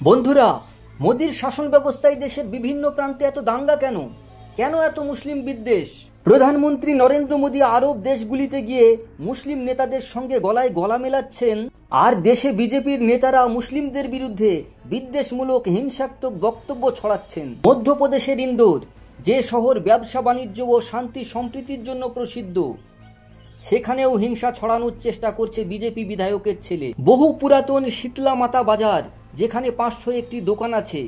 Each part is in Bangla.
বন্ধুরা, মোদির শাসন ব্যবস্থায় দেশের বিভিন্ন প্রান্তে এত দাঙ্গা কেন? কেন এত মুসলিম বিদ্বেষ? প্রধানমন্ত্রী নরেন্দ্র মোদী আরব দেশগুলিতে গিয়ে মুসলিম নেতাদের সঙ্গে গলায় গলা মেলাচ্ছেন, আর দেশে বিজেপির নেতারা মুসলিমদের বিরুদ্ধে বিদ্বেষমূলক হিংসাত্মক বক্তব্য ছড়াচ্ছেন। মধ্যপ্রদেশের ইন্দোর, যে শহর ব্যবসা বাণিজ্য ও শান্তি সম্প্রীতির জন্য প্রসিদ্ধ, সেখানেও হিংসা ছড়ানোর চেষ্টা করছে বিজেপি বিধায়কের ছেলে। বহু পুরাতন শীতলা মাতা বাজার, যেখানে 501টি দোকান আছে,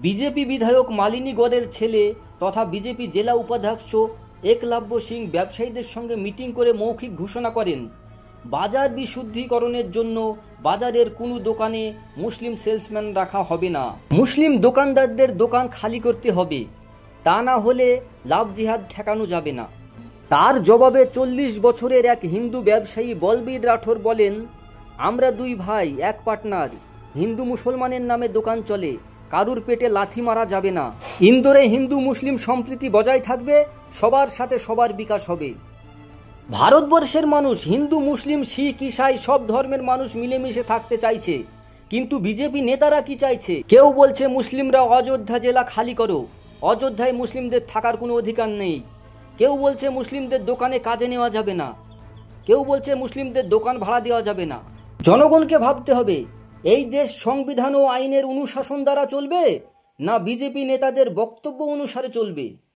বিজেপি বিধায়ক মালিনী গড়ের ছেলে তথা বিজেপি জেলা উপাধ্যক্ষ একলব্য সিং ব্যবসায়ীদের সঙ্গে মিটিং করে মৌখিক ঘোষণা করেন, বাজার বিশুদ্ধীকরণের জন্য বাজারের কোনো দোকানে মুসলিম সেলসম্যান রাখা হবে না। মুসলিম দোকানদারদের দোকান খালি করতে হবে, তা না হলে লাভ জিহাদ ঠেকানো যাবে না। তার জবাবে 40 বছরের এক হিন্দু ব্যবসায়ী বলবীর রাঠোর বলেন, আমরা দুই ভাই, এক পার্টনার, হিন্দু মুসলমানের নামে দোকান চলে, কারুর পেটে লাথি মারা যাবে না। ইন্দোরে হিন্দু মুসলিম সম্প্রীতি বজায় থাকবে, সবার সাথে সবার বিকাশ হবে। ভারতবর্ষের মানুষ হিন্দু মুসলিম শিখ ইসাই সব ধর্মের মানুষ মিলেমিশে থাকতে চাইছে, কিন্তু বিজেপি নেতারা কি চাইছে? কেউ বলছে মুসলিমরা অযোধ্যা জেলা খালি করো, অযোধ্যায় মুসলিমদের থাকার কোনো অধিকার নেই। কেউ বলছে মুসলিমদের দোকানে কাজে নেওয়া যাবে না, কেউ বলছে মুসলিমদের দোকান ভাড়া দেওয়া যাবে না। জনগণকে ভাবতে হবে, এই দেশ সংবিধান ও আইনের অনুশাসন দ্বারা চলবে, না বিজেপি নেতাদের বক্তব্য অনুসারে চলবে।